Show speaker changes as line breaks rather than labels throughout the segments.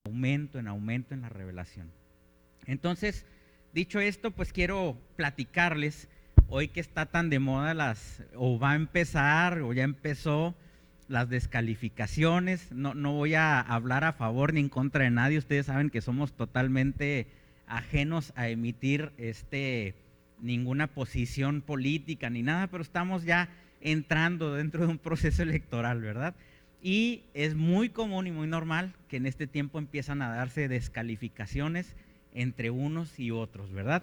aumento en la revelación. Entonces, dicho esto, pues quiero platicarles, hoy que está tan de moda o va a empezar, o ya empezó, las descalificaciones. No voy a hablar a favor ni en contra de nadie, ustedes saben que somos totalmente ajenos a emitir ninguna posición política ni nada, pero estamos ya entrando dentro de un proceso electoral, ¿verdad? Y es muy común y muy normal que en este tiempo empiezan a darse descalificaciones entre unos y otros, ¿verdad?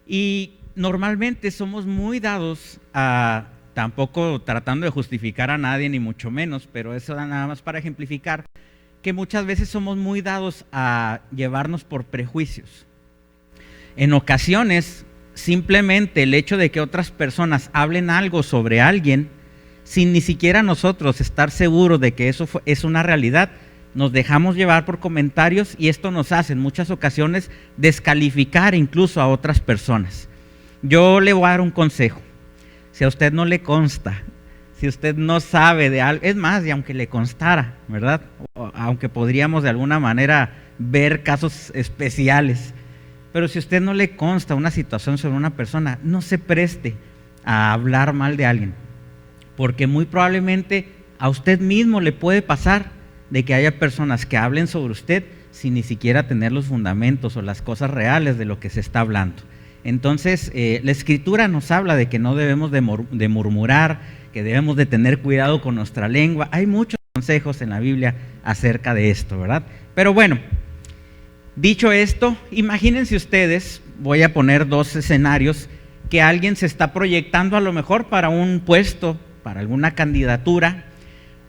Y normalmente somos muy dados a, tampoco tratando de justificar a nadie ni mucho menos, pero eso nada más para ejemplificar, que muchas veces somos muy dados a llevarnos por prejuicios. En ocasiones, simplemente el hecho de que otras personas hablen algo sobre alguien, sin ni siquiera nosotros estar seguros de que eso es una realidad, nos dejamos llevar por comentarios y esto nos hace en muchas ocasiones descalificar incluso a otras personas. Yo le voy a dar un consejo. Si a usted no le consta, si usted no sabe de algo, es más, y aunque le constara, ¿verdad? Aunque podríamos de alguna manera ver casos especiales, pero si a usted no le consta una situación sobre una persona, no se preste a hablar mal de alguien, porque muy probablemente a usted mismo le puede pasar de que haya personas que hablen sobre usted sin ni siquiera tener los fundamentos o las cosas reales de lo que se está hablando. Entonces, la Escritura nos habla de que no debemos de murmurar, que debemos de tener cuidado con nuestra lengua. Hay muchos consejos en la Biblia acerca de esto, ¿verdad? Pero bueno, dicho esto, imagínense ustedes, voy a poner dos escenarios, que alguien se está proyectando a lo mejor para un puesto, para alguna candidatura,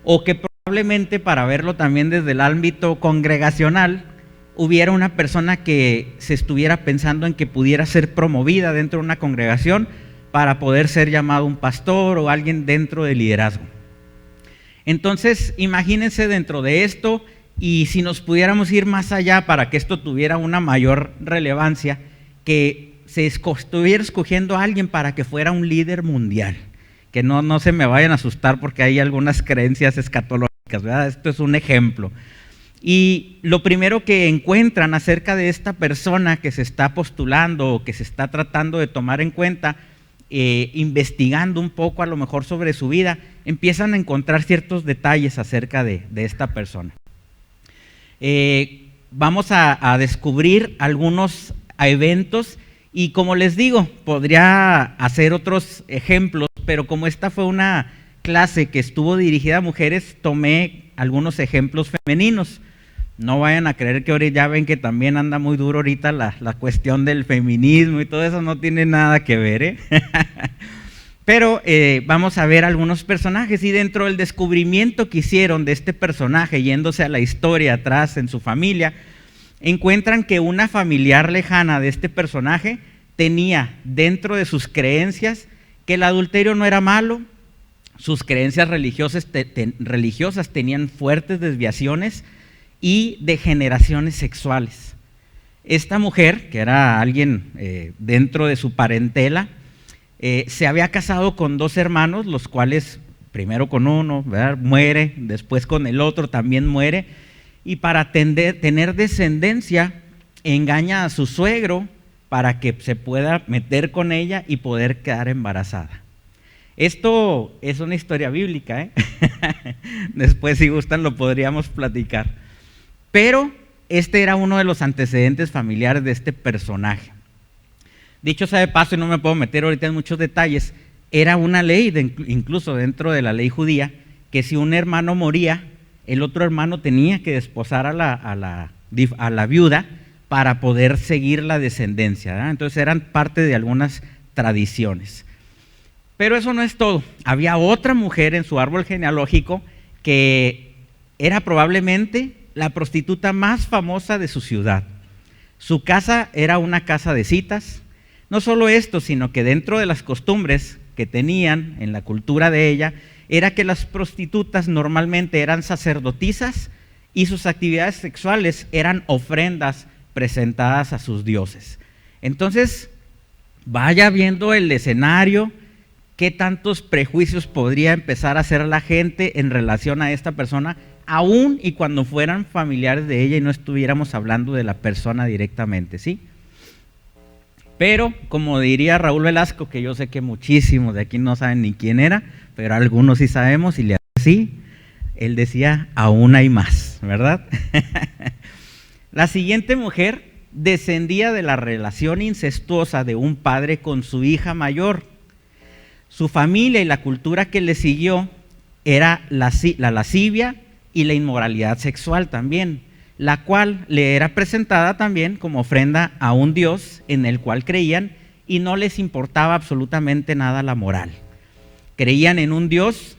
o que probablemente, para verlo también desde el ámbito congregacional, hubiera una persona que se estuviera pensando en que pudiera ser promovida dentro de una congregación para poder ser llamado un pastor o alguien dentro del liderazgo. Entonces, imagínense dentro de esto, y si nos pudiéramos ir más allá para que esto tuviera una mayor relevancia, que se estuviera escogiendo a alguien para que fuera un líder mundial. Que no se me vayan a asustar porque hay algunas creencias escatológicas, ¿verdad? Esto es un ejemplo. Y lo primero que encuentran acerca de esta persona que se está postulando o que se está tratando de tomar en cuenta, investigando un poco a lo mejor sobre su vida, empiezan a encontrar ciertos detalles acerca de esta persona. Vamos a descubrir algunos eventos y, como les digo, podría hacer otros ejemplos, pero como esta fue una clase que estuvo dirigida a mujeres, tomé algunos ejemplos femeninos. No vayan a creer que ahora ya ven que también anda muy duro ahorita la cuestión del feminismo y todo eso, no tiene nada que ver, ¿eh? Pero vamos a ver algunos personajes, y dentro del descubrimiento que hicieron de este personaje, yéndose a la historia atrás en su familia, encuentran que una familiar lejana de este personaje tenía dentro de sus creencias que el adulterio no era malo. Sus creencias religiosas tenían fuertes desviaciones y degeneraciones sexuales. Esta mujer, que era alguien dentro de su parentela, se había casado con dos hermanos, los cuales primero con uno, ¿verdad?, muere, después con el otro también muere, y para tener descendencia engaña a su suegro para que se pueda meter con ella y poder quedar embarazada. Esto es una historia bíblica, ¿eh? Después, si gustan, lo podríamos platicar. Pero este era uno de los antecedentes familiares de este personaje. Dicho sea de paso, y no me puedo meter ahorita en muchos detalles, era una ley, incluso dentro de la ley judía, que si un hermano moría, el otro hermano tenía que desposar a la viuda para poder seguir la descendencia, ¿verdad? Entonces eran parte de algunas tradiciones. Pero eso no es todo. Había otra mujer en su árbol genealógico que era probablemente la prostituta más famosa de su ciudad. Su casa era una casa de citas. No solo esto, sino que dentro de las costumbres que tenían en la cultura de ella, era que las prostitutas normalmente eran sacerdotisas y sus actividades sexuales eran ofrendas presentadas a sus dioses. Entonces, vaya viendo el escenario, qué tantos prejuicios podría empezar a hacer la gente en relación a esta persona aún y cuando fueran familiares de ella y no estuviéramos hablando de la persona directamente, ¿sí? Pero, como diría Raúl Velasco, que yo sé que muchísimos de aquí no saben ni quién era, pero algunos sí sabemos y le así, él decía, aún hay más, ¿verdad? La siguiente mujer descendía de la relación incestuosa de un padre con su hija mayor. Su familia y la cultura que le siguió era la lascivia y la inmoralidad sexual también, la cual le era presentada también como ofrenda a un Dios en el cual creían y no les importaba absolutamente nada la moral. Creían en un Dios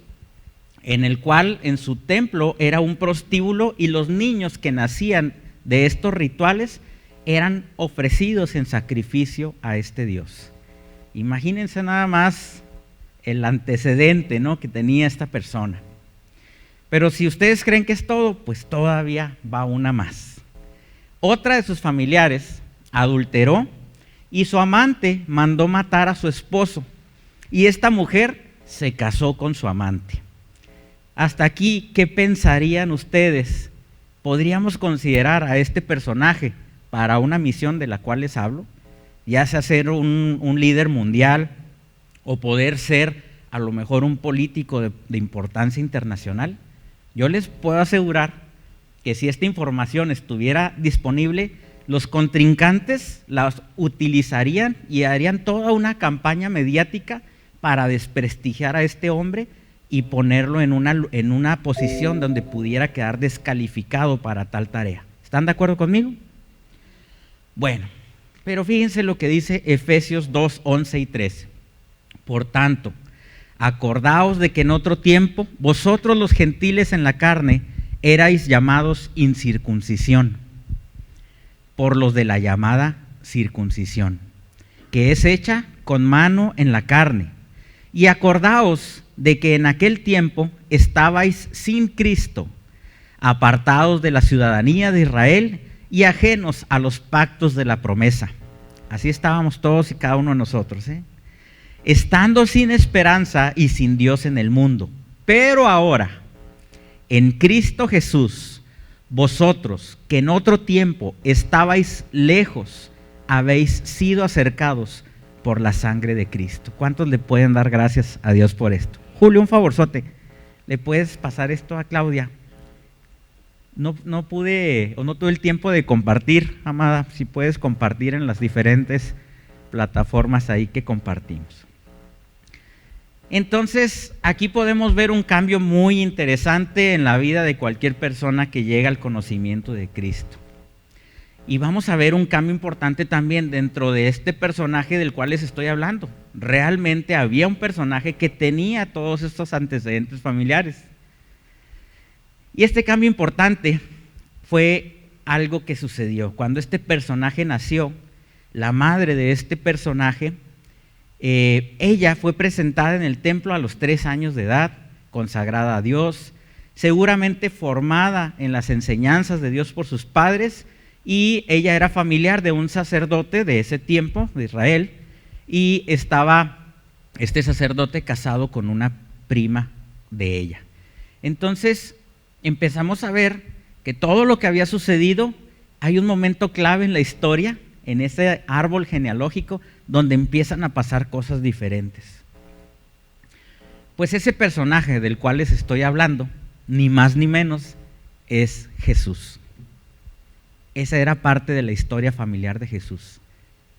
en el cual en su templo era un prostíbulo y los niños que nacían de estos rituales eran ofrecidos en sacrificio a este Dios. Imagínense nada más el antecedente, ¿no?, que tenía esta persona. Pero si ustedes creen que es todo, pues todavía va una más. Otra de sus familiares adulteró y su amante mandó matar a su esposo. Y esta mujer se casó con su amante. Hasta aquí, ¿qué pensarían ustedes? ¿Podríamos considerar a este personaje para una misión de la cual les hablo? Ya sea ser un líder mundial o poder ser a lo mejor un político de importancia internacional. Yo les puedo asegurar que si esta información estuviera disponible, los contrincantes la utilizarían y harían toda una campaña mediática para desprestigiar a este hombre y ponerlo en una posición donde pudiera quedar descalificado para tal tarea. ¿Están de acuerdo conmigo? Bueno, pero fíjense lo que dice Efesios 2, 11 y 13. Por tanto, acordaos de que en otro tiempo vosotros los gentiles en la carne erais llamados incircuncisión por los de la llamada circuncisión, que es hecha con mano en la carne. Y acordaos de que en aquel tiempo estabais sin Cristo, apartados de la ciudadanía de Israel y ajenos a los pactos de la promesa. Así estábamos todos y cada uno de nosotros, estando sin esperanza y sin Dios en el mundo. Pero ahora, en Cristo Jesús, vosotros que en otro tiempo estabais lejos, habéis sido acercados por la sangre de Cristo. ¿Cuántos le pueden dar gracias a Dios por esto? Julio, un favorzote, ¿le puedes pasar esto a Claudia? No pude o no tuve el tiempo de compartir, amada, si puedes compartir en las diferentes plataformas ahí que compartimos. Entonces, aquí podemos ver un cambio muy interesante en la vida de cualquier persona que llega al conocimiento de Cristo. Y vamos a ver un cambio importante también dentro de este personaje del cual les estoy hablando. Realmente había un personaje que tenía todos estos antecedentes familiares. Y este cambio importante fue algo que sucedió. Cuando este personaje nació, la madre de este personaje, ella fue presentada en el templo a los 3 años de edad, consagrada a Dios, seguramente formada en las enseñanzas de Dios por sus padres, y ella era familiar de un sacerdote de ese tiempo, de Israel, y estaba este sacerdote casado con una prima de ella. Entonces empezamos a ver que todo lo que había sucedido, hay un momento clave en la historia, en ese árbol genealógico, donde empiezan a pasar cosas diferentes. Pues ese personaje del cual les estoy hablando, ni más ni menos, es Jesús. Esa era parte de la historia familiar de Jesús.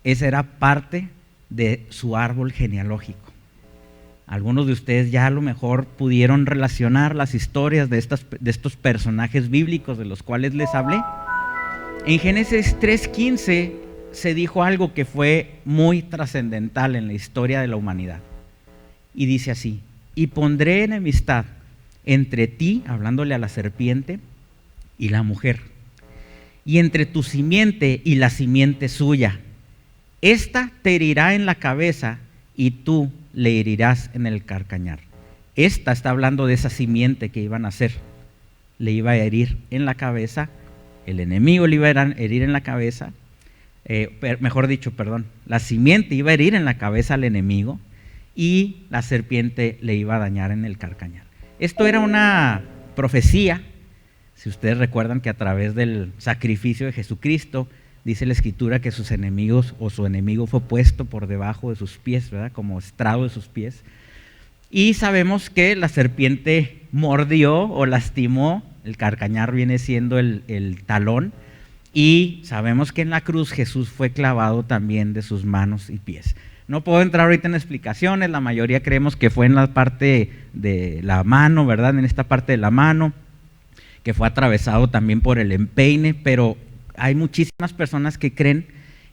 Esa era parte de su árbol genealógico. Algunos de ustedes ya a lo mejor pudieron relacionar las historias de estos personajes bíblicos de los cuales les hablé. En Génesis 3:15 se dijo algo que fue muy trascendental en la historia de la humanidad. Y dice así: y pondré enemistad entre ti, hablándole a la serpiente, y la mujer, y entre tu simiente y la simiente suya. Esta te herirá en la cabeza y tú le herirás en el calcañar. Esta está hablando de esa simiente que iban a hacer. Le iba a herir en la cabeza, el enemigo le iba a herir en la cabeza, la simiente iba a herir en la cabeza al enemigo y la serpiente le iba a dañar en el calcañar. Esto era una profecía Si ustedes recuerdan que a través del sacrificio de Jesucristo, dice la Escritura que sus enemigos o su enemigo fue puesto por debajo de sus pies, ¿verdad? Como estrado de sus pies. Y sabemos que la serpiente mordió o lastimó, el carcañar viene siendo el talón, y sabemos que en la cruz Jesús fue clavado también de sus manos y pies. No puedo entrar ahorita en explicaciones, la mayoría creemos que fue en la parte de la mano, ¿verdad? En esta parte de la mano, que fue atravesado también por el empeine, pero hay muchísimas personas que creen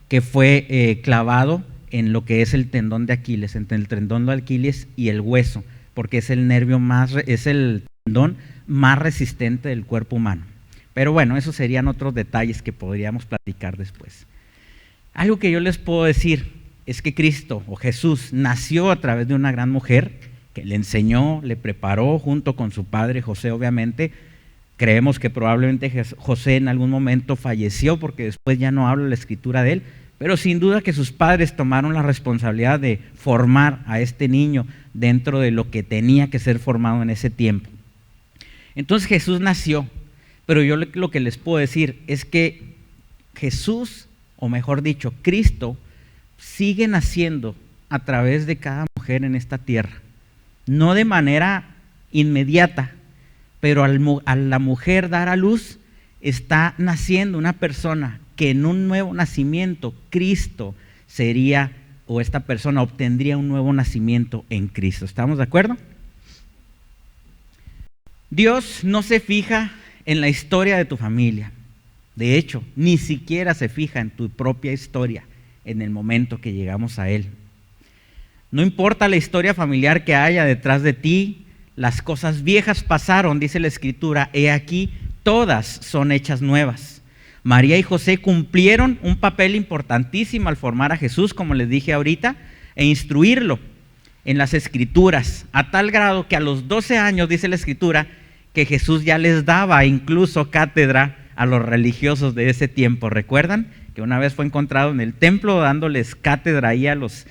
que fue clavado en lo que es el tendón de Aquiles, entre el tendón de Aquiles y el hueso, porque es el nervio es el tendón más resistente del cuerpo humano. Pero bueno, esos serían otros detalles que podríamos platicar después. Algo que yo les puedo decir es que Cristo o Jesús nació a través de una gran mujer que le enseñó, le preparó junto con su padre José, obviamente. Creemos que probablemente José en algún momento falleció porque después ya no habla la escritura de él, pero sin duda que sus padres tomaron la responsabilidad de formar a este niño dentro de lo que tenía que ser formado en ese tiempo. Entonces Jesús nació, pero yo lo que les puedo decir es que Jesús, o mejor dicho, Cristo, sigue naciendo a través de cada mujer en esta tierra. No de manera inmediata, pero a la mujer dar a luz, está naciendo una persona que en un nuevo nacimiento Cristo sería, o esta persona obtendría un nuevo nacimiento en Cristo. ¿Estamos de acuerdo? Dios no se fija en la historia de tu familia. De hecho, ni siquiera se fija en tu propia historia en el momento que llegamos a Él. No importa la historia familiar que haya detrás de ti, las cosas viejas pasaron, dice la Escritura, he aquí, todas son hechas nuevas. María y José cumplieron un papel importantísimo al formar a Jesús, como les dije ahorita, e instruirlo en las Escrituras, a tal grado que a los 12 años, dice la Escritura, que Jesús ya les daba incluso cátedra a los religiosos de ese tiempo. ¿Recuerdan? Que una vez fue encontrado en el templo dándoles cátedra ahí a los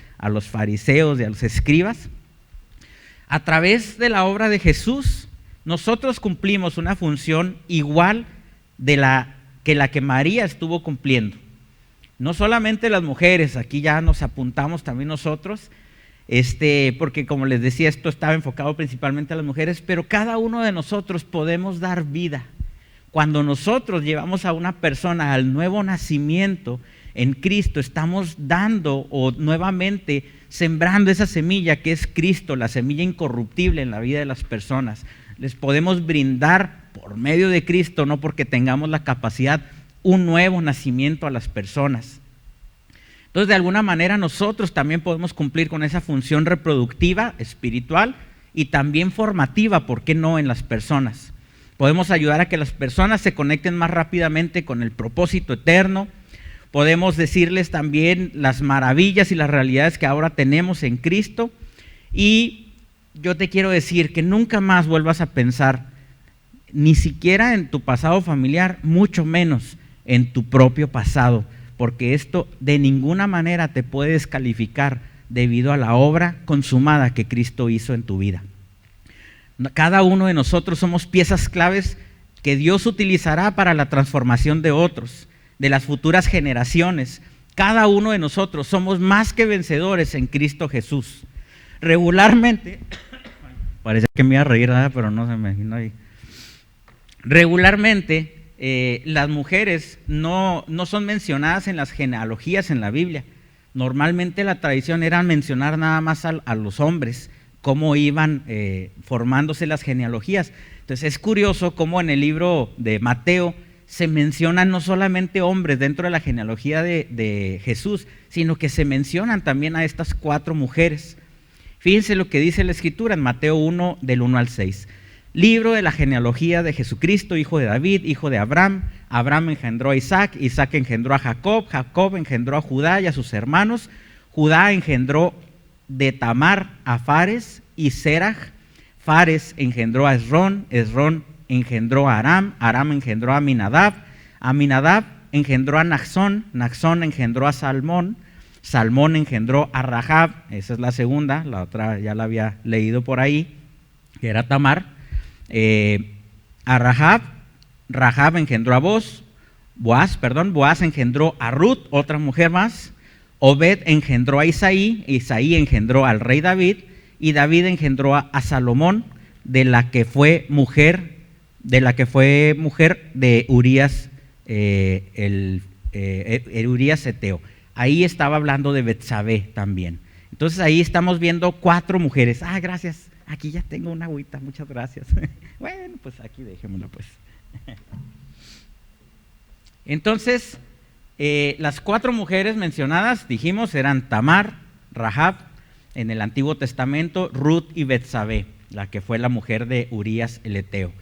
fariseos y a los escribas. A través de la obra de Jesús, nosotros cumplimos una función igual de la que María estuvo cumpliendo. No solamente las mujeres, aquí ya nos apuntamos también nosotros, porque como les decía, esto estaba enfocado principalmente a las mujeres, pero cada uno de nosotros podemos dar vida. Cuando nosotros llevamos a una persona al nuevo nacimiento en Cristo, estamos dando o nuevamente sembrando esa semilla que es Cristo, la semilla incorruptible en la vida de las personas. Les podemos brindar por medio de Cristo, no porque tengamos la capacidad, un nuevo nacimiento a las personas. Entonces, de alguna manera nosotros también podemos cumplir con esa función reproductiva, espiritual y también formativa, ¿por qué no?, en las personas. Podemos ayudar a que las personas se conecten más rápidamente con el propósito eterno. Podemos decirles también las maravillas y las realidades que ahora tenemos en Cristo. Y yo te quiero decir que nunca más vuelvas a pensar, ni siquiera en tu pasado familiar, mucho menos en tu propio pasado, porque esto de ninguna manera te puede descalificar debido a la obra consumada que Cristo hizo en tu vida. Cada uno de nosotros somos piezas claves que Dios utilizará para la transformación de otros, de las futuras generaciones. Cada uno de nosotros somos más que vencedores en Cristo Jesús. Regularmente, parece que me iba a reír, ¿verdad? Pero no se me imagino ahí. Regularmente, las mujeres no son mencionadas en las genealogías en la Biblia. Normalmente la tradición era mencionar nada más a los hombres, cómo iban formándose las genealogías. Entonces es curioso cómo en el libro de Mateo se mencionan no solamente hombres dentro de la genealogía de Jesús, sino que se mencionan también a estas 4 mujeres. Fíjense lo que dice la Escritura en Mateo 1, del 1 al 6. Libro de la genealogía de Jesucristo, hijo de David, hijo de Abraham. Abraham engendró a Isaac, Isaac engendró a Jacob, Jacob engendró a Judá y a sus hermanos. Judá engendró de Tamar a Fares y Serach. Fares engendró a Esrón, Esrón engendró a Aram, Aram engendró a Aminadab, Aminadab engendró a Naxón, Naxón engendró a Salmón, Salmón engendró a Rahab, esa es la segunda, la otra ya la había leído por ahí, que era Tamar. A Rahab Rahab engendró a Boaz engendró a Ruth, otra mujer más. Obed engendró a Isaí engendró al rey David, y David engendró a Salomón, de la que fue mujer de Urías, Urías Eteo. Ahí estaba hablando de Betsabé también. Entonces ahí estamos viendo 4 mujeres. Gracias, aquí ya tengo una agüita, muchas gracias. Bueno, pues aquí dejémosla pues. Entonces, las 4 mujeres mencionadas, dijimos, eran Tamar, Rahab, en el Antiguo Testamento, Ruth y Betsabé, la que fue la mujer de Urías el Eteo.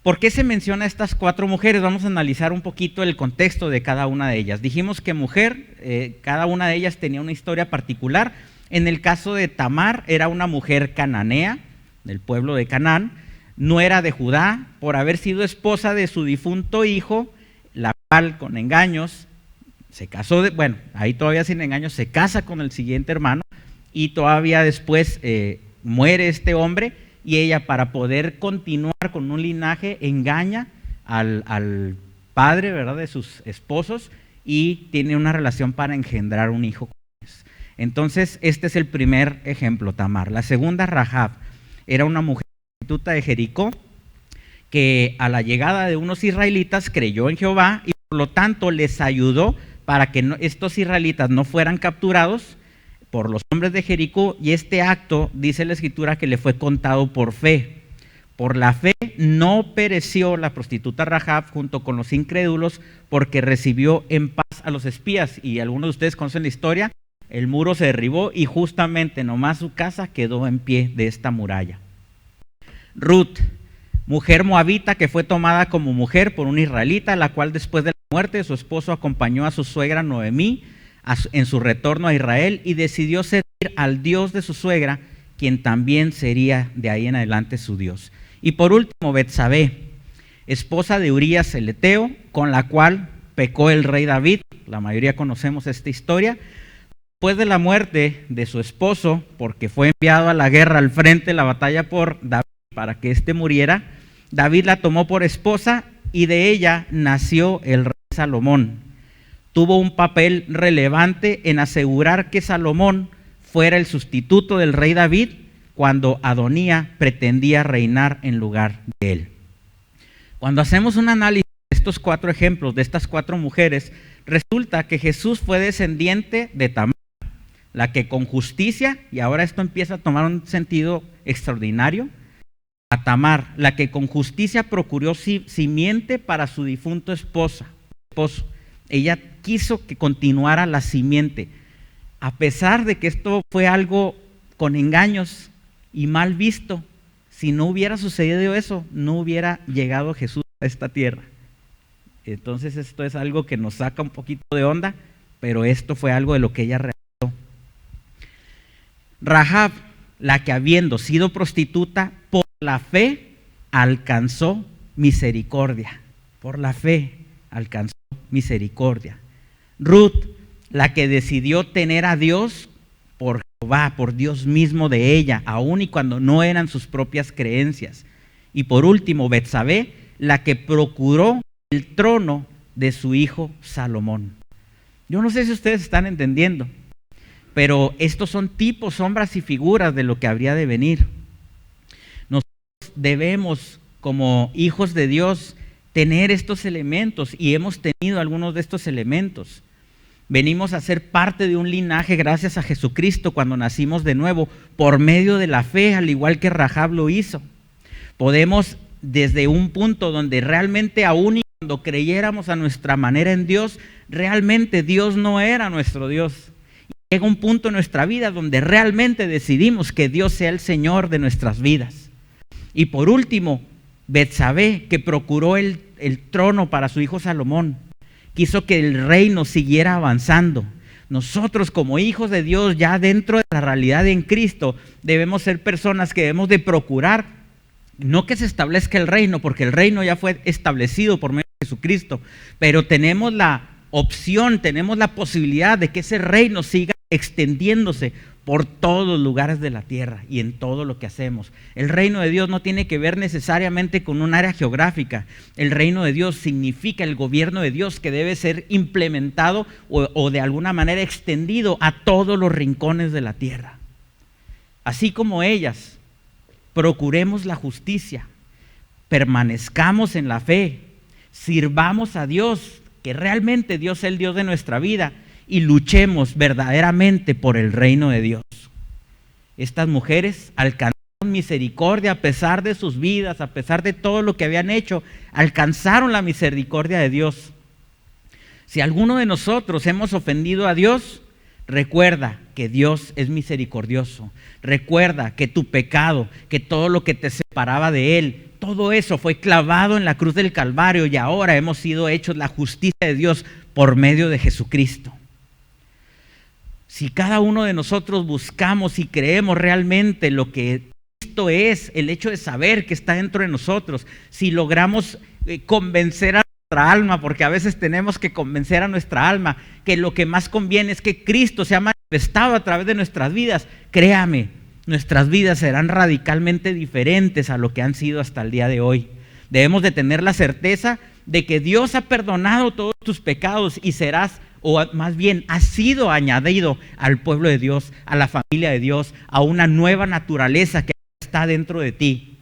¿Por qué se menciona a estas 4 mujeres? Vamos a analizar un poquito el contexto de cada una de ellas. Dijimos que cada una de ellas tenía una historia particular. En el caso de Tamar, era una mujer cananea, del pueblo de Canaán, no era de Judá, por haber sido esposa de su difunto hijo, la cual con engaños se casó, ahí todavía sin engaños, se casa con el siguiente hermano, y todavía después muere este hombre, y ella, para poder continuar con un linaje, engaña al padre, ¿verdad?, de sus esposos, y tiene una relación para engendrar un hijo con ellos. Entonces, este es el primer ejemplo, Tamar. La segunda, Rahab, era una mujer prostituta de Jericó, que a la llegada de unos israelitas creyó en Jehová, y por lo tanto les ayudó para que estos israelitas no fueran capturados por los hombres de Jericó, y este acto, dice la Escritura, que le fue contado por fe. Por la fe no pereció la prostituta Rahab junto con los incrédulos, porque recibió en paz a los espías. Y algunos de ustedes conocen la historia, el muro se derribó y justamente nomás su casa quedó en pie de esta muralla. Ruth, mujer moabita que fue tomada como mujer por un israelita, la cual después de la muerte de su esposo acompañó a su suegra Noemí en su retorno a Israel, y decidió servir al Dios de su suegra, quien también sería de ahí en adelante su Dios. Y por último, Betsabé, esposa de Urías el Eteo, con la cual pecó el rey David. La mayoría conocemos esta historia. Después de la muerte de su esposo, porque fue enviado a la guerra al frente de la batalla por David para que éste muriera, David la tomó por esposa, y de ella nació el rey Salomón. Tuvo un papel relevante en asegurar que Salomón fuera el sustituto del rey David cuando Adonía pretendía reinar en lugar de él. Cuando hacemos un análisis de estos 4 ejemplos, de estas 4 mujeres, resulta que Jesús fue descendiente de Tamar, la que con justicia, y ahora esto empieza a tomar un sentido extraordinario, a Tamar, la que con justicia procuró simiente para su difunto esposo. Ella quiso que continuara la simiente, a pesar de que esto fue algo con engaños y mal visto. Si no hubiera sucedido eso, no hubiera llegado Jesús a esta tierra. Entonces esto es algo que nos saca un poquito de onda, pero esto fue algo de lo que ella realizó. Rahab, la que habiendo sido prostituta, por la fe alcanzó misericordia. Por la fe alcanzó misericordia. Ruth, la que decidió tener a Dios por Jehová, por Dios mismo de ella, aun y cuando no eran sus propias creencias. Y por último, Betsabé, la que procuró el trono de su hijo Salomón. Yo no sé si ustedes están entendiendo, pero estos son tipos, sombras y figuras de lo que habría de venir. Nosotros debemos, como hijos de Dios, tener estos elementos, y hemos tenido algunos de estos elementos. Venimos a ser parte de un linaje gracias a Jesucristo cuando nacimos de nuevo, por medio de la fe, al igual que Rahab lo hizo. Podemos, desde un punto donde realmente aún y cuando creyéramos a nuestra manera en Dios, realmente Dios no era nuestro Dios. Y llega un punto en nuestra vida donde realmente decidimos que Dios sea el Señor de nuestras vidas. Y por último, Betsabé, que procuró el trono para su hijo Salomón, quiso que el reino siguiera avanzando. Nosotros, como hijos de Dios, ya dentro de la realidad en Cristo, debemos ser personas que debemos de procurar, no que se establezca el reino, porque el reino ya fue establecido por medio de Jesucristo, pero tenemos la opción, tenemos la posibilidad de que ese reino siga extendiéndose por todos los lugares de la tierra y en todo lo que hacemos. El reino de Dios no tiene que ver necesariamente con un área geográfica. El reino de Dios significa el gobierno de Dios que debe ser implementado o de alguna manera extendido a todos los rincones de la tierra. Así como ellas, procuremos la justicia, permanezcamos en la fe, sirvamos a Dios, que realmente Dios es el Dios de nuestra vida, y luchemos verdaderamente por el reino de Dios. Estas mujeres alcanzaron misericordia a pesar de sus vidas, a pesar de todo lo que habían hecho, alcanzaron la misericordia de Dios. Si alguno de nosotros hemos ofendido a Dios, recuerda que Dios es misericordioso. Recuerda que tu pecado, que todo lo que te separaba de Él, todo eso fue clavado en la cruz del Calvario y ahora hemos sido hechos la justicia de Dios por medio de Jesucristo. Si cada uno de nosotros buscamos y creemos realmente lo que Cristo es, el hecho de saber que está dentro de nosotros, si logramos convencer a nuestra alma, porque a veces tenemos que convencer a nuestra alma que lo que más conviene es que Cristo se ha manifestado a través de nuestras vidas, créame, nuestras vidas serán radicalmente diferentes a lo que han sido hasta el día de hoy. Debemos de tener la certeza de que Dios ha perdonado todos tus pecados y serás, o más bien has sido añadido al pueblo de Dios, a la familia de Dios, a una nueva naturaleza que está dentro de ti.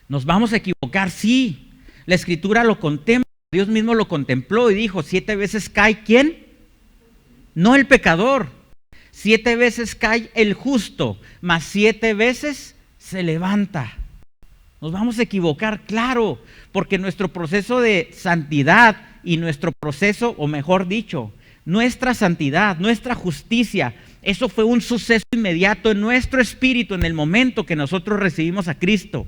¿Nos vamos a equivocar? Sí. La Escritura lo contempla, Dios mismo lo contempló y dijo, 7 veces cae ¿quién? No el pecador. 7 veces cae el justo, mas 7 veces se levanta. Nos vamos a equivocar, claro, porque nuestro proceso de santidad y nuestro proceso, o mejor dicho, nuestra santidad, nuestra justicia, eso fue un suceso inmediato en nuestro espíritu en el momento que nosotros recibimos a Cristo.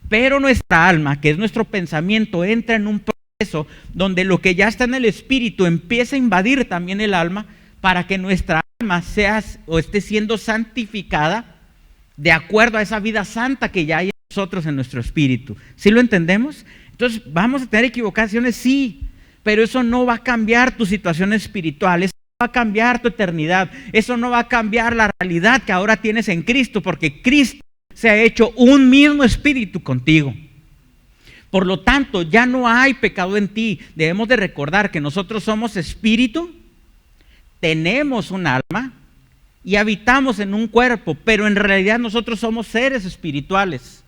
Pero nuestra alma, que es nuestro pensamiento, entra en un proceso donde lo que ya está en el espíritu empieza a invadir también el alma para que nuestra alma sea o esté siendo santificada de acuerdo a esa vida santa que ya hay en nosotros en nuestro espíritu. ¿Sí lo entendemos? Entonces, ¿vamos a tener equivocaciones? Sí, pero eso no va a cambiar tu situación espiritual, eso no va a cambiar tu eternidad, eso no va a cambiar la realidad que ahora tienes en Cristo, porque Cristo se ha hecho un mismo espíritu contigo. Por lo tanto, ya no hay pecado en ti. Debemos de recordar que nosotros somos espíritu, tenemos un alma y habitamos en un cuerpo, pero en realidad nosotros somos seres espirituales.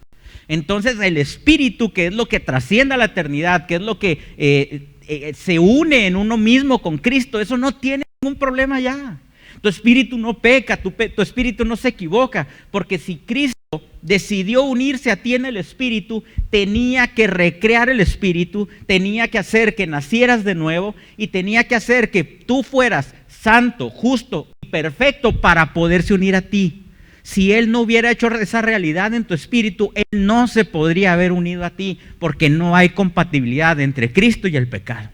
Entonces el espíritu, que es lo que trasciende a la eternidad, que es lo que se une en uno mismo con Cristo, eso no tiene ningún problema ya. Tu espíritu no peca, tu espíritu no se equivoca, porque si Cristo decidió unirse a ti en el espíritu, tenía que recrear el espíritu, tenía que hacer que nacieras de nuevo y tenía que hacer que tú fueras santo, justo y perfecto para poderse unir a ti. Si Él no hubiera hecho esa realidad en tu espíritu, Él no se podría haber unido a ti, porque no hay compatibilidad entre Cristo y el pecado.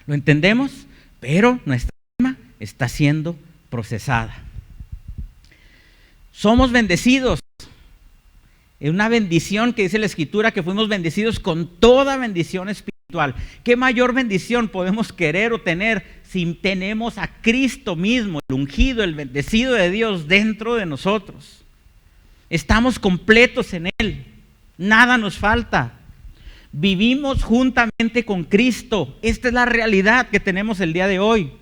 ¿Lo entendemos? Pero nuestra alma está siendo procesada. Somos bendecidos. Es una bendición que dice la Escritura, que fuimos bendecidos con toda bendición espiritual. ¿Qué mayor bendición podemos querer o tener si tenemos a Cristo mismo, el ungido, el bendecido de Dios dentro de nosotros? Estamos completos en Él, nada nos falta. Vivimos juntamente con Cristo. Esta es la realidad que tenemos el día de hoy.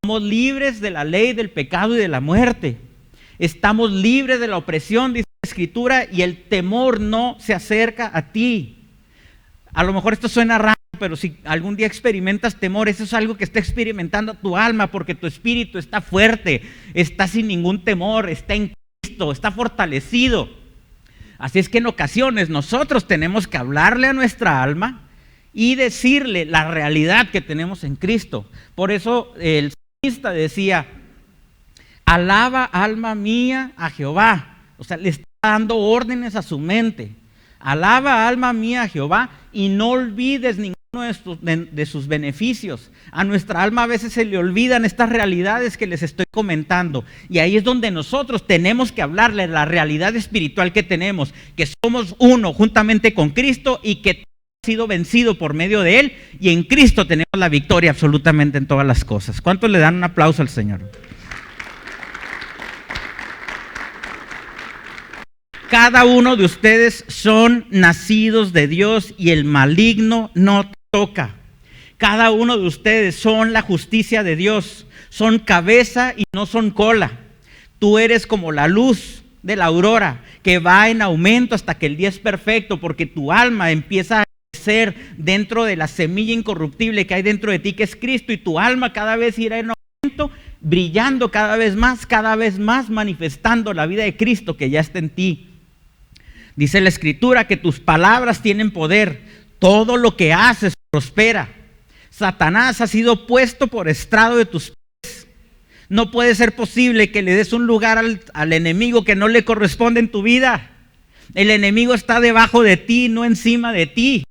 Somos libres de la ley, del pecado y de la muerte. Estamos libres de la opresión, dice la Escritura, y el temor no se acerca a ti. A lo mejor esto suena raro, pero si algún día experimentas temor, eso es algo que está experimentando tu alma, porque tu espíritu está fuerte, está sin ningún temor, está en Cristo, está fortalecido. Así es que en ocasiones nosotros tenemos que hablarle a nuestra alma y decirle la realidad que tenemos en Cristo. Por eso el salmista decía: alaba, alma mía, a Jehová. O sea, le está dando órdenes a su mente. Alaba, alma mía, a Jehová, y no olvides ninguno de sus beneficios. A nuestra alma a veces se le olvidan estas realidades que les estoy comentando. Y ahí es donde nosotros tenemos que hablarle la realidad espiritual que tenemos, que somos uno juntamente con Cristo y que ha sido vencido por medio de Él. Y en Cristo tenemos la victoria absolutamente en todas las cosas. ¿Cuántos le dan un aplauso al Señor? Cada uno de ustedes son nacidos de Dios y el maligno no te toca. Cada uno de ustedes son la justicia de Dios, son cabeza y no son cola. Tú eres como la luz de la aurora que va en aumento hasta que el día es perfecto, porque tu alma empieza a crecer dentro de la semilla incorruptible que hay dentro de ti, que es Cristo, y tu alma cada vez irá en aumento, brillando cada vez más, manifestando la vida de Cristo que ya está en ti. Dice la Escritura que tus palabras tienen poder, todo lo que haces prospera. Satanás ha sido puesto por estrado de tus pies. No puede ser posible que le des un lugar al enemigo que no le corresponde en tu vida. El enemigo está debajo de ti, no encima de ti.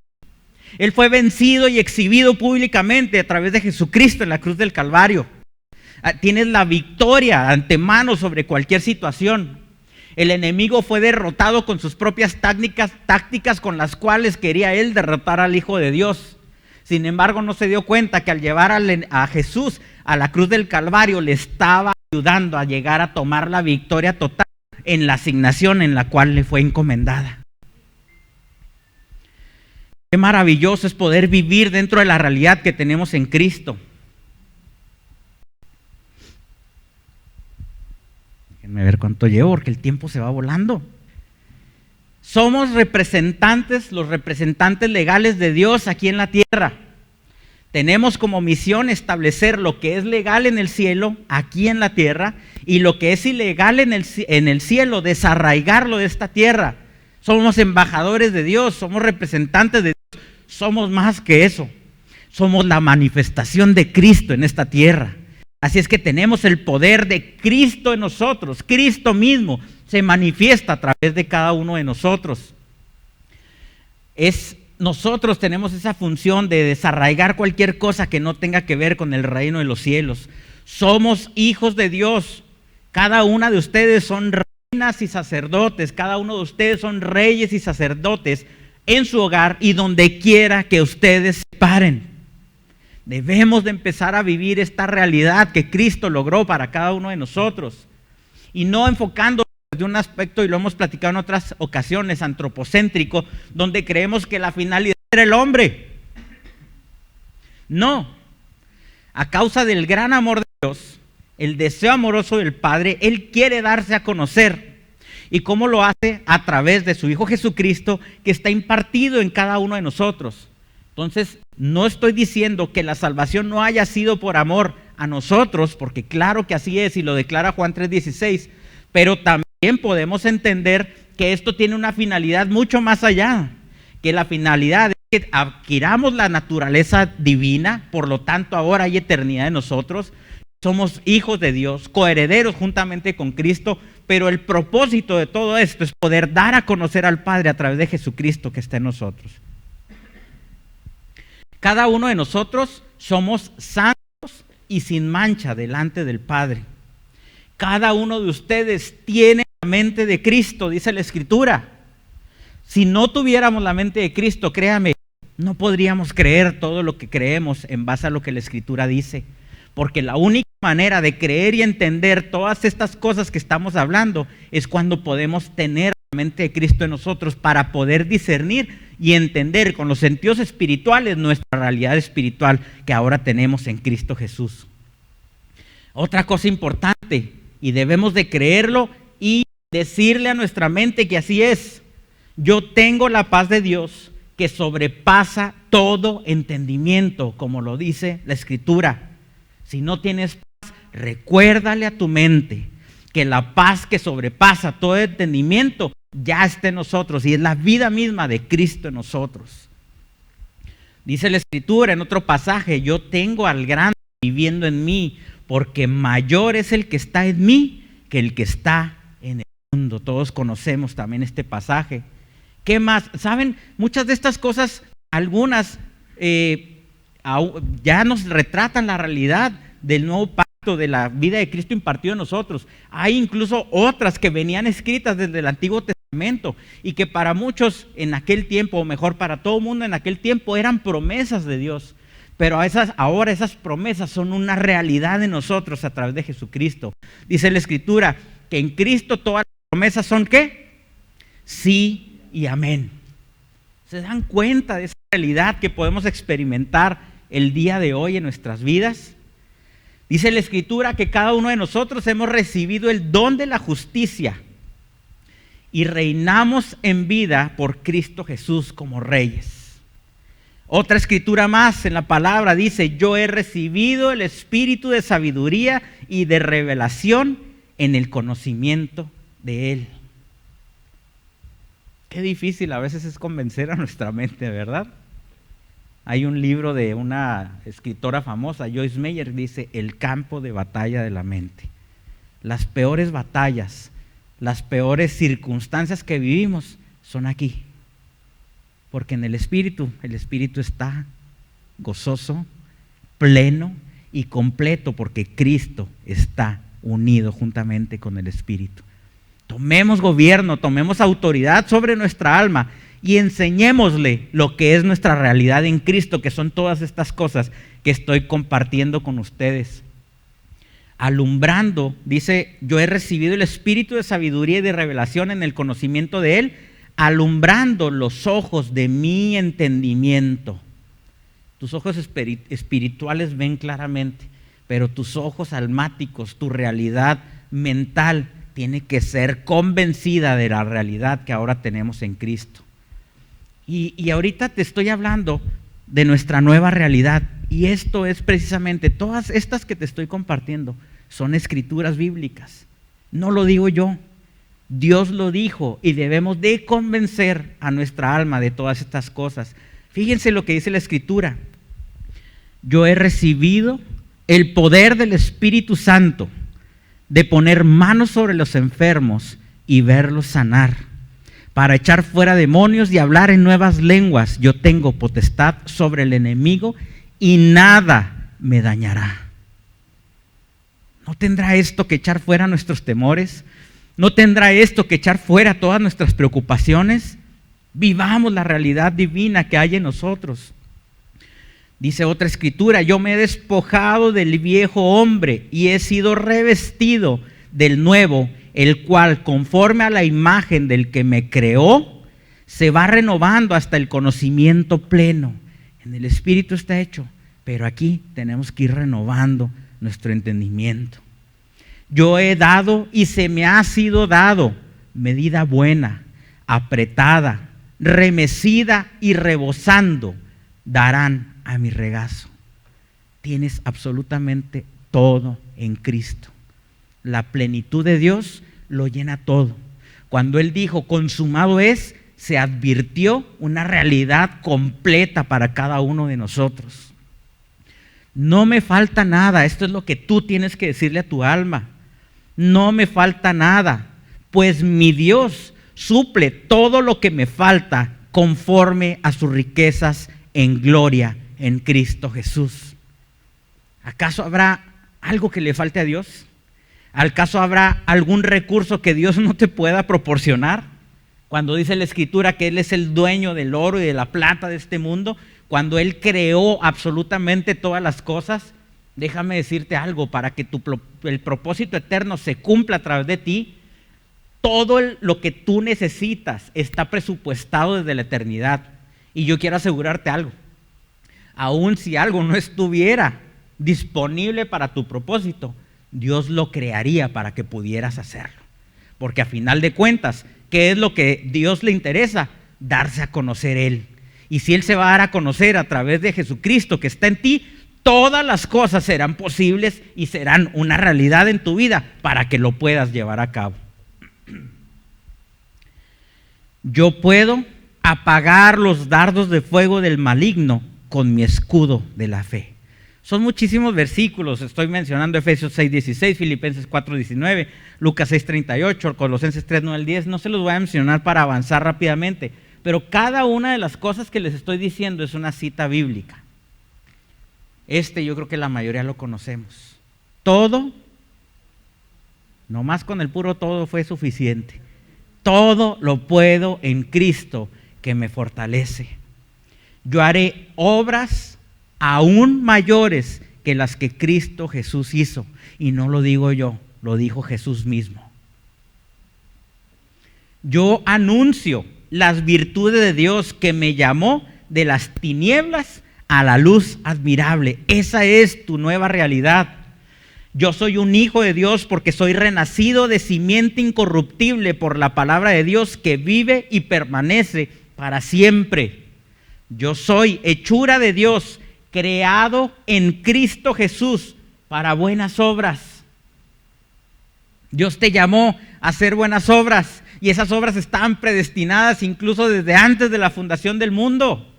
Él fue vencido y exhibido públicamente a través de Jesucristo en la cruz del Calvario. Tienes la victoria antemano sobre cualquier situación. El enemigo fue derrotado con sus propias tácticas con las cuales quería él derrotar al Hijo de Dios. Sin embargo, no se dio cuenta que al llevar a Jesús a la cruz del Calvario le estaba ayudando a llegar a tomar la victoria total en la asignación en la cual le fue encomendada. Qué maravilloso es poder vivir dentro de la realidad que tenemos en Cristo. Déjenme ver cuánto llevo, porque el tiempo se va volando. Somos representantes, los representantes legales de Dios aquí en la tierra. Tenemos como misión establecer lo que es legal en el cielo, aquí en la tierra, y lo que es ilegal en el cielo, desarraigarlo de esta tierra. Somos embajadores de Dios, somos representantes de Dios, somos más que eso. Somos la manifestación de Cristo en esta tierra. Así es que tenemos el poder de Cristo en nosotros. Cristo mismo se manifiesta a través de cada uno de nosotros. Nosotros tenemos esa función de desarraigar cualquier cosa que no tenga que ver con el reino de los cielos. Somos hijos de Dios. Cada una de ustedes son reinas y sacerdotes. Cada uno de ustedes son reyes y sacerdotes en su hogar y donde quiera que ustedes se paren. Debemos de empezar a vivir esta realidad que Cristo logró para cada uno de nosotros. Y no enfocando de un aspecto, y lo hemos platicado en otras ocasiones, antropocéntrico, donde creemos que la finalidad era el hombre. No. A causa del gran amor de Dios, el deseo amoroso del Padre, Él quiere darse a conocer. ¿Y cómo lo hace? A través de su Hijo Jesucristo, que está impartido en cada uno de nosotros. Entonces, no estoy diciendo que la salvación no haya sido por amor a nosotros, porque claro que así es, y lo declara Juan 3:16, pero también podemos entender que esto tiene una finalidad mucho más allá, que la finalidad es que adquiramos la naturaleza divina, por lo tanto ahora hay eternidad en nosotros, somos hijos de Dios, coherederos juntamente con Cristo, pero el propósito de todo esto es poder dar a conocer al Padre a través de Jesucristo que está en nosotros. Cada uno de nosotros somos santos y sin mancha delante del Padre. Cada uno de ustedes tiene la mente de Cristo, dice la Escritura. Si no tuviéramos la mente de Cristo, créame, no podríamos creer todo lo que creemos en base a lo que la Escritura dice. Porque la única manera de creer y entender todas estas cosas que estamos hablando es cuando podemos tener la mente de Cristo en nosotros para poder discernir y entender con los sentidos espirituales nuestra realidad espiritual que ahora tenemos en Cristo Jesús. Otra cosa importante, y debemos de creerlo y decirle a nuestra mente que así es: yo tengo la paz de Dios que sobrepasa todo entendimiento, como lo dice la Escritura. Si no tienes paz, recuérdale a tu mente que la paz que sobrepasa todo entendimiento ya está en nosotros y es la vida misma de Cristo en nosotros. Dice la Escritura en otro pasaje: yo tengo al grande viviendo en mí, porque mayor es el que está en mí que el que está en el mundo. Todos conocemos también este pasaje. ¿Qué más? ¿Saben? Muchas de estas cosas, algunas ya nos retratan la realidad del nuevo pacto, de la vida de Cristo impartido en nosotros. Hay incluso otras que venían escritas desde el Antiguo Testamento y que para muchos en aquel tiempo, o mejor para todo el mundo en aquel tiempo, eran promesas de Dios. Pero ahora esas promesas son una realidad en nosotros a través de Jesucristo. Dice la Escritura que en Cristo todas las promesas son ¿qué? sí y amén. ¿Se dan cuenta de esa realidad que podemos experimentar el día de hoy en nuestras vidas? Dice la Escritura que cada uno de nosotros hemos recibido el don de la justicia y reinamos en vida por Cristo Jesús como reyes. Otra escritura más en la palabra dice: yo he recibido el espíritu de sabiduría y de revelación en el conocimiento de Él. Qué difícil a veces es convencer a nuestra mente, ¿verdad? Hay un libro de una escritora famosa, Joyce Meyer, dice: el campo de batalla de la mente. Las peores batallas, las peores circunstancias que vivimos son aquí. Porque en el Espíritu está gozoso, pleno y completo, porque Cristo está unido juntamente con el Espíritu. Tomemos gobierno, tomemos autoridad sobre nuestra alma y enseñémosle lo que es nuestra realidad en Cristo, que son todas estas cosas que estoy compartiendo con ustedes. Alumbrando, dice: yo he recibido el espíritu de sabiduría y de revelación en el conocimiento de Él, alumbrando los ojos de mi entendimiento. Tus ojos espirituales ven claramente, pero tus ojos almáticos, tu realidad mental, tiene que ser convencida de la realidad que ahora tenemos en Cristo. Y ahorita te estoy hablando de nuestra nueva realidad. Y esto es precisamente, todas estas que te estoy compartiendo son escrituras bíblicas. No lo digo yo, Dios lo dijo, y debemos de convencer a nuestra alma de todas estas cosas. Fíjense lo que dice la Escritura: yo he recibido el poder del Espíritu Santo de poner manos sobre los enfermos y verlos sanar, para echar fuera demonios y hablar en nuevas lenguas. Yo tengo potestad sobre el enemigo y nada me dañará. ¿No tendrá esto que echar fuera nuestros temores? ¿No tendrá esto que echar fuera todas nuestras preocupaciones? Vivamos la realidad divina que hay en nosotros. Dice otra escritura: yo me he despojado del viejo hombre y he sido revestido del nuevo, el cual, conforme a la imagen del que me creó, se va renovando hasta el conocimiento pleno. En el Espíritu está hecho, pero aquí tenemos que ir renovando nuestro entendimiento. Yo he dado y se me ha sido dado medida buena, apretada, remecida y rebosando, darán a mi regazo. Tienes absolutamente todo en Cristo. La plenitud de Dios lo llena todo. Cuando Él dijo consumado es, se advirtió una realidad completa para cada uno de nosotros. No me falta nada. Esto es lo que tú tienes que decirle a tu alma. No me falta nada, pues mi Dios suple todo lo que me falta conforme a sus riquezas en gloria en Cristo Jesús. ¿Acaso habrá algo que le falte a Dios? ¿Acaso habrá algún recurso que Dios no te pueda proporcionar? Cuando dice la Escritura que Él es el dueño del oro y de la plata de este mundo, cuando Él creó absolutamente todas las cosas, déjame decirte algo: para que el propósito eterno se cumpla a través de ti, todo lo que tú necesitas está presupuestado desde la eternidad. Y yo quiero asegurarte algo: aun si algo no estuviera disponible para tu propósito, Dios lo crearía para que pudieras hacerlo. Porque a final de cuentas, ¿qué es lo que Dios le interesa? Darse a conocer Él. Y si Él se va a dar a conocer a través de Jesucristo que está en ti, todas las cosas serán posibles y serán una realidad en tu vida para que lo puedas llevar a cabo. Yo puedo apagar los dardos de fuego del maligno con mi escudo de la fe. Son muchísimos versículos. Estoy mencionando Efesios 6:16, Filipenses 4:19, Lucas 6:38, Colosenses 3:9-10. No se los voy a mencionar para avanzar rápidamente, pero cada una de las cosas que les estoy diciendo es una cita bíblica. Yo creo que la mayoría lo conocemos. Todo, nomás con el puro todo fue suficiente. Todo lo puedo en Cristo que me fortalece. Yo haré obras aún mayores que las que Cristo Jesús hizo. Y no lo digo yo, lo dijo Jesús mismo. Yo anuncio las virtudes de Dios que me llamó de las tinieblas a la luz admirable. Esa es tu nueva realidad. Yo soy un hijo de Dios porque soy renacido de simiente incorruptible por la palabra de Dios que vive y permanece para siempre. Yo soy hechura de Dios, creado en Cristo Jesús para buenas obras. Dios te llamó a hacer buenas obras y esas obras estaban predestinadas incluso desde antes de la fundación del mundo.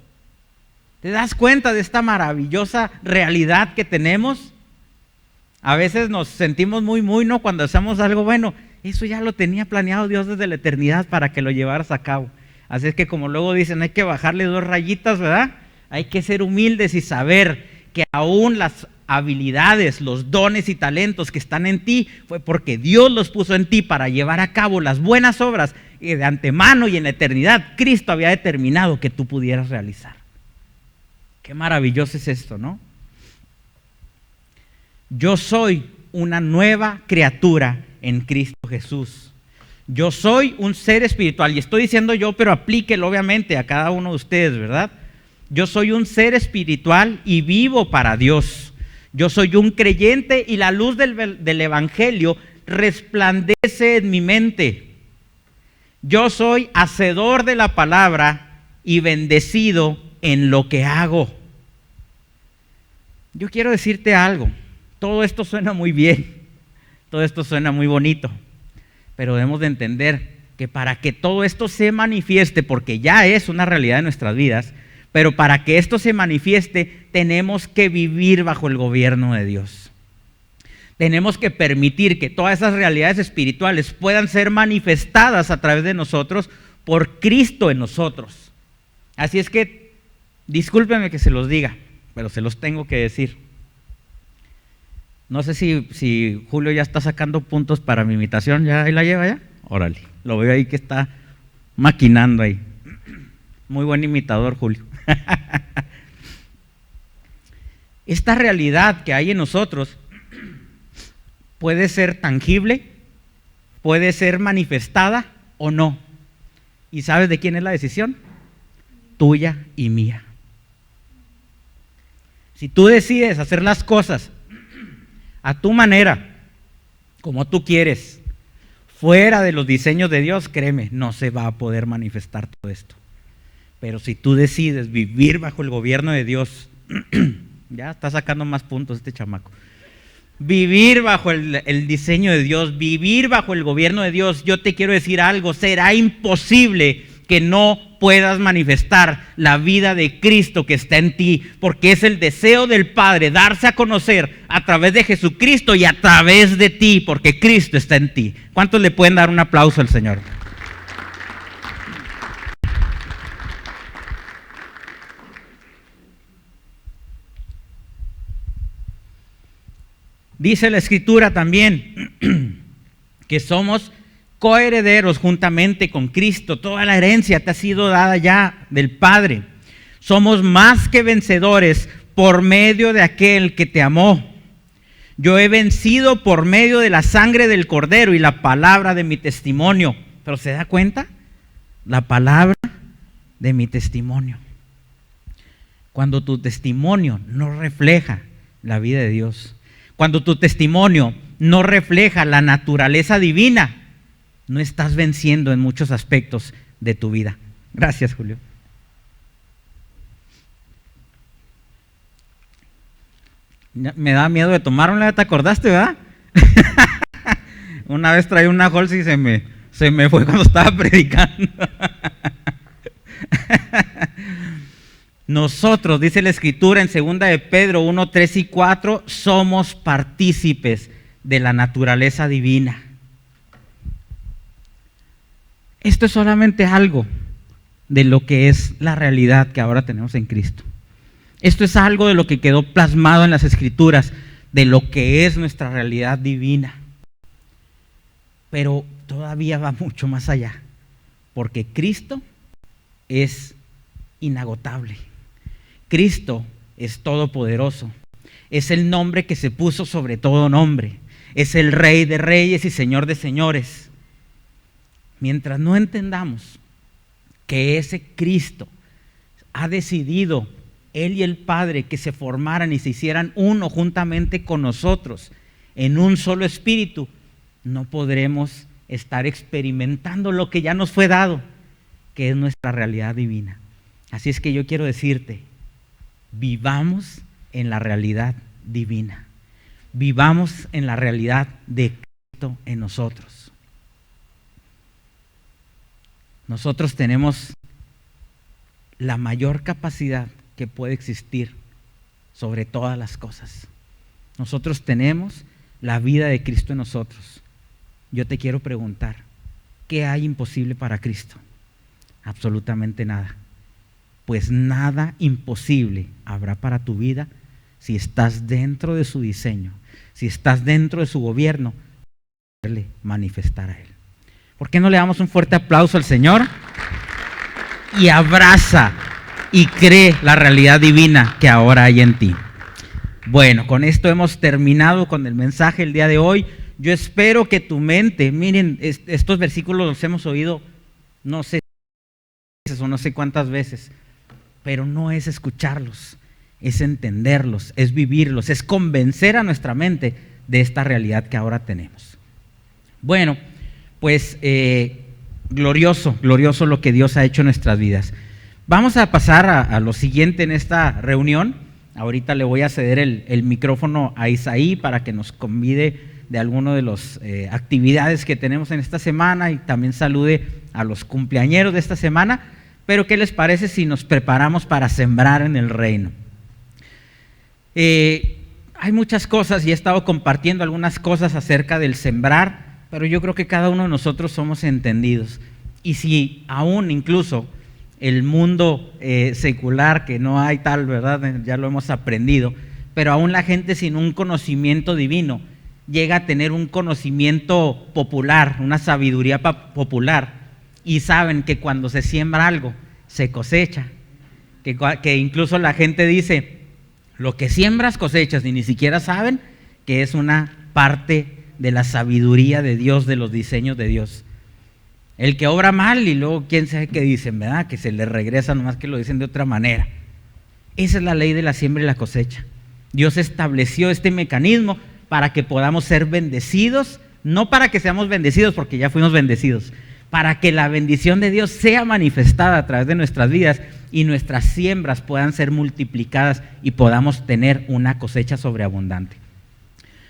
¿Te das cuenta de esta maravillosa realidad que tenemos? A veces nos sentimos ¿no? Cuando hacemos algo bueno. Eso ya lo tenía planeado Dios desde la eternidad para que lo llevaras a cabo. Así es que como luego dicen, hay que bajarle 2 rayitas, ¿verdad? Hay que ser humildes y saber que aún las habilidades, los dones y talentos que están en ti, fue porque Dios los puso en ti para llevar a cabo las buenas obras y de antemano y en la eternidad Cristo había determinado que tú pudieras realizar. Qué maravilloso es esto, ¿no? Yo soy una nueva criatura en Cristo Jesús. Yo soy un ser espiritual, y estoy diciendo yo, pero aplíquelo obviamente a cada uno de ustedes, ¿verdad? Yo soy un ser espiritual y vivo para Dios. Yo soy un creyente y la luz del Evangelio resplandece en mi mente. Yo soy hacedor de la palabra y bendecido en lo que hago. Yo quiero decirte algo. Todo esto suena muy bien, todo esto suena muy bonito, pero debemos de entender que para que todo esto se manifieste, porque ya es una realidad de nuestras vidas, pero para que esto se manifieste tenemos que vivir bajo el gobierno de Dios. Tenemos que permitir que todas esas realidades espirituales puedan ser manifestadas a través de nosotros por Cristo en nosotros. Así es que, discúlpenme que se los diga, pero se los tengo que decir. No sé si Julio ya está sacando puntos para mi imitación, ¿ya ahí la lleva ya? Órale, lo veo ahí que está maquinando ahí. Muy buen imitador, Julio. Esta realidad que hay en nosotros puede ser tangible, puede ser manifestada o no. ¿Y sabes de quién es la decisión? Tuya y mía. Si tú decides hacer las cosas a tu manera, como tú quieres, fuera de los diseños de Dios, créeme, no se va a poder manifestar todo esto. Pero si tú decides vivir bajo el gobierno de Dios, ya está sacando más puntos este chamaco. Vivir bajo el diseño de Dios, vivir bajo el gobierno de Dios, yo te quiero decir algo, será imposible que no puedas manifestar la vida de Cristo que está en ti, porque es el deseo del Padre darse a conocer a través de Jesucristo y a través de ti, porque Cristo está en ti. ¿Cuántos le pueden dar un aplauso al Señor? Dice la Escritura también que somos coherederos juntamente con Cristo. Toda la herencia te ha sido dada ya del Padre. Somos más que vencedores por medio de aquel que te amó. Yo he vencido por medio de la sangre del Cordero y la palabra de mi testimonio. ¿Pero se da cuenta? La palabra de mi testimonio. Cuando tu testimonio no refleja la vida de Dios, cuando tu testimonio no refleja la naturaleza divina, no estás venciendo en muchos aspectos de tu vida. Gracias, Julio. Me da miedo de tomar una, ¿te acordaste, verdad? Una vez traí una Halls y se me fue cuando estaba predicando. Nosotros, dice la Escritura en 2 de Pedro 1, 3 y 4, somos partícipes de la naturaleza divina. Esto es solamente algo de lo que es la realidad que ahora tenemos en Cristo. Esto es algo de lo que quedó plasmado en las Escrituras, de lo que es nuestra realidad divina. Pero todavía va mucho más allá, porque Cristo es inagotable. Cristo es todopoderoso. Es el nombre que se puso sobre todo nombre. Es el Rey de reyes y Señor de señores. mientras no entendamos que ese Cristo ha decidido, Él y el Padre, que se formaran y se hicieran uno juntamente con nosotros en un solo espíritu, no podremos estar experimentando lo que ya nos fue dado, que es nuestra realidad divina. Así es que yo quiero decirte, vivamos en la realidad divina. Vivamos en la realidad de Cristo en nosotros. Nosotros tenemos la mayor capacidad que puede existir sobre todas las cosas. Nosotros tenemos la vida de Cristo en nosotros. Yo te quiero preguntar, ¿qué hay imposible para Cristo? Absolutamente nada. Pues nada imposible habrá para tu vida si estás dentro de su diseño, si estás dentro de su gobierno, poderle manifestar a Él. ¿Por qué no le damos un fuerte aplauso al Señor? Y abraza y cree la realidad divina que ahora hay en ti. Bueno, con esto hemos terminado con el mensaje el día de hoy. Yo espero que tu mente, miren, estos versículos los hemos oído no sé veces o no sé cuántas veces, pero no es escucharlos, es entenderlos, es vivirlos, es convencer a nuestra mente de esta realidad que ahora tenemos. Bueno, pues glorioso lo que Dios ha hecho en nuestras vidas. Vamos a pasar a lo siguiente en esta reunión. Ahorita le voy a ceder el micrófono a Isaí para que nos convide de alguna de las actividades que tenemos en esta semana y también salude a los cumpleañeros de esta semana. Pero ¿qué les parece si nos preparamos para sembrar en el reino? Hay muchas cosas y he estado compartiendo algunas cosas acerca del sembrar, pero yo creo que cada uno de nosotros somos entendidos. Y si aún incluso el mundo secular, que no hay tal, ¿verdad? Ya lo hemos aprendido, pero aún la gente sin un conocimiento divino llega a tener un conocimiento popular, una sabiduría popular, y saben que cuando se siembra algo, se cosecha, que incluso la gente dice, lo que siembras cosechas, y ni siquiera saben que es una parte de la sabiduría de Dios, de los diseños de Dios. El que obra mal y luego quién sabe qué dicen, ¿verdad? Que se le regresa, nomás que lo dicen de otra manera. Esa es la ley de la siembra y la cosecha. Dios estableció este mecanismo para que podamos ser bendecidos, no para que seamos bendecidos porque ya fuimos bendecidos, para que la bendición de Dios sea manifestada a través de nuestras vidas y nuestras siembras puedan ser multiplicadas y podamos tener una cosecha sobreabundante.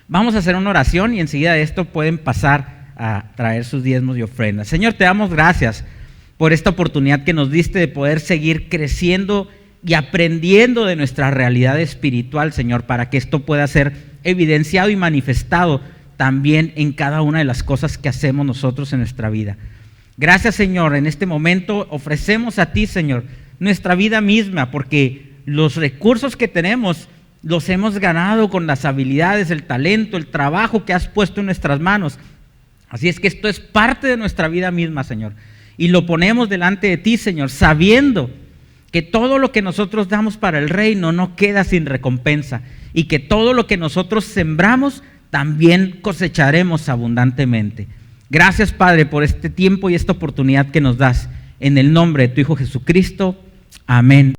Vamos a hacer una oración y enseguida de esto pueden pasar a traer sus diezmos y ofrendas. Señor, te damos gracias por esta oportunidad que nos diste de poder seguir creciendo y aprendiendo de nuestra realidad espiritual, Señor, para que esto pueda ser evidenciado y manifestado también en cada una de las cosas que hacemos nosotros en nuestra vida. Gracias, Señor. En este momento ofrecemos a ti, Señor, nuestra vida misma, porque los recursos que tenemos los hemos ganado con las habilidades, el talento, el trabajo que has puesto en nuestras manos. Así es que esto es parte de nuestra vida misma, Señor. Y lo ponemos delante de ti, Señor, sabiendo que todo lo que nosotros damos para el reino no queda sin recompensa y que todo lo que nosotros sembramos también cosecharemos abundantemente. Gracias, Padre, por este tiempo y esta oportunidad que nos das. En el nombre de tu Hijo Jesucristo. Amén.